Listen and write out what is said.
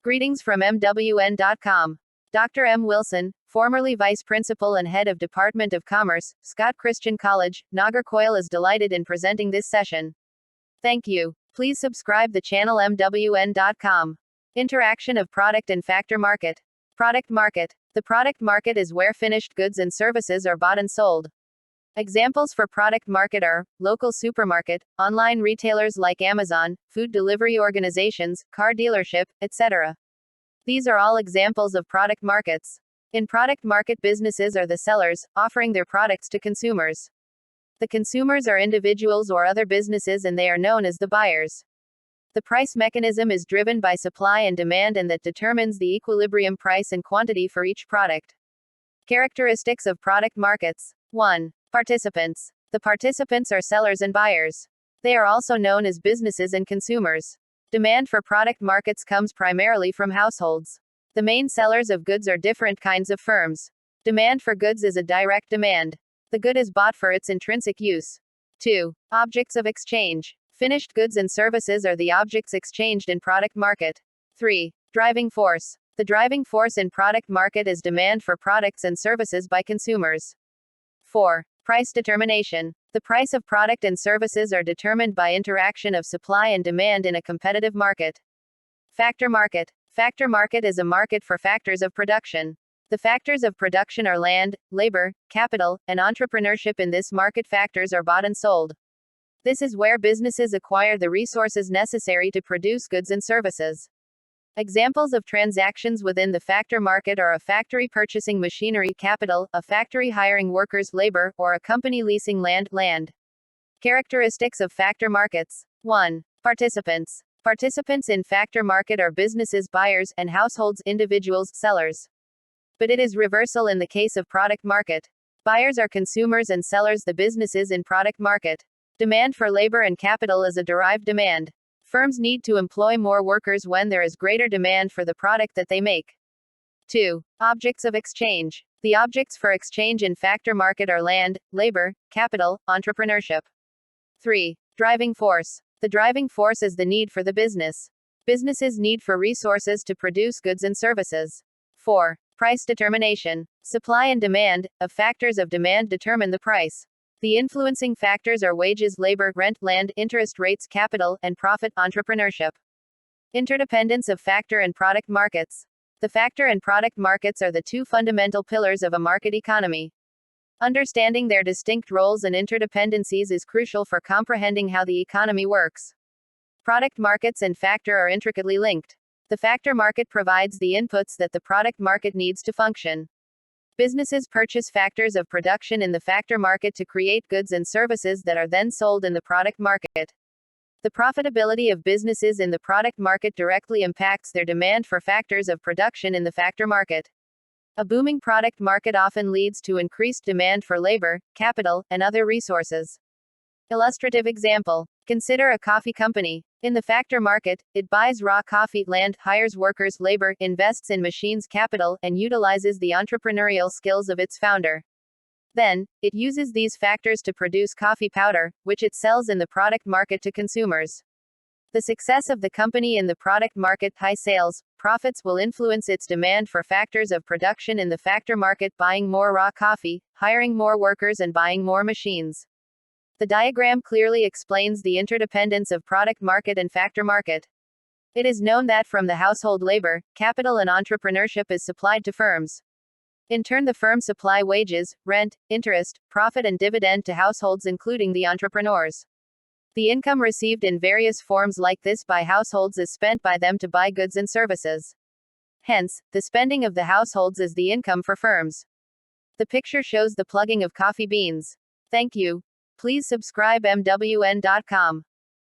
Greetings from MWN.com. Dr. M. Wilson, formerly Vice Principal and Head of Department of Commerce, Scott Christian College, Nagercoil, is delighted in presenting this session. Thank you. Please subscribe the channel MWN.com. Interaction of product and factor market. Product market. The product market is where finished goods and services are bought and sold. Examples for product market are local supermarket, online retailers like Amazon, food delivery organizations, car dealership, etc. These are all examples of product markets. In product market, businesses are the sellers, offering their products to consumers. The consumers are individuals or other businesses, and they are known as the buyers. The price mechanism is driven by supply and demand, and that determines the equilibrium price and quantity for each product. Characteristics of product markets. 1. Participants. The participants are sellers and buyers. They are also known as businesses and consumers. Demand for product markets comes primarily from households. The main sellers of goods are different kinds of firms. Demand for goods is a direct demand. The good is bought for its intrinsic use. 2. Objects of exchange. Finished goods and services are the objects exchanged in product market. 3. Driving force. The driving force in product market is demand for products and services by consumers. 4. Price determination. The price of product and services are determined by interaction of supply and demand in a competitive market. Factor market. Factor market is a market for factors of production. The factors of production are land, labor, capital, and entrepreneurship. In this market, factors are bought and sold. This is where businesses acquire the resources necessary to produce goods and services. Examples of transactions within the factor market are a factory purchasing machinery, capital, a factory hiring workers, labor, or a company leasing land. Characteristics of factor markets. 1. Participants. Participants in factor market are businesses, buyers, and households, individuals, sellers. But it is reversal in the case of product market. Buyers are consumers and sellers the businesses in product market. Demand for labor and capital is a derived demand. Firms need to employ more workers when there is greater demand for the product that they make. 2. Objects of exchange. The objects for exchange in factor market are land, labor, capital, entrepreneurship. 3. Driving force. The driving force is the need for the business. Businesses need for resources to produce goods and services. 4. Price determination. Supply and demand, of factors of demand determine the price. The influencing factors are wages, labor, rent, land, interest rates, capital, and profit, entrepreneurship. Interdependence of factor and product markets. The factor and product markets are the two fundamental pillars of a market economy. Understanding their distinct roles and interdependencies is crucial for comprehending how the economy works. Product markets and factor are intricately linked. The factor market provides the inputs that the product market needs to function. Businesses purchase factors of production in the factor market to create goods and services that are then sold in the product market. The profitability of businesses in the product market directly impacts their demand for factors of production in the factor market. A booming product market often leads to increased demand for labor, capital, and other resources. Illustrative example. Consider a coffee company. In the factor market, it buys raw coffee, land, hires workers, labor, invests in machines, capital, and utilizes the entrepreneurial skills of its founder. Then, it uses these factors to produce coffee powder, which it sells in the product market to consumers. The success of the company in the product market, high sales, profits, will influence its demand for factors of production in the factor market, buying more raw coffee, hiring more workers, and buying more machines. The diagram clearly explains the interdependence of product market and factor market. It is known that from the household, labor, capital, and entrepreneurship is supplied to firms. In turn, the firms supply wages, rent, interest, profit, and dividend to households, including the entrepreneurs. The income received in various forms like this by households is spent by them to buy goods and services. Hence, the spending of the households is the income for firms. The picture shows the plugging of coffee beans. Thank you. Please subscribe MWN.com.